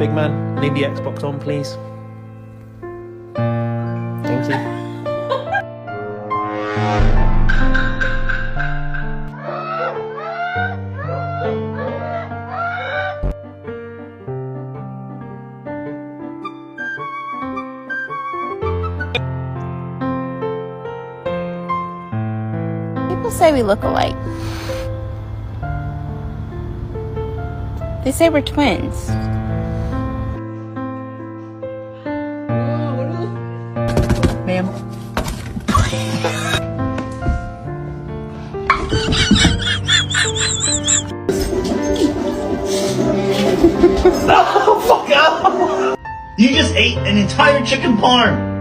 big man. I need the Xbox on, please. Thank you. People say we look alike. They say we're twins. Ma'am. No, fuck off! You just ate an entire chicken parm!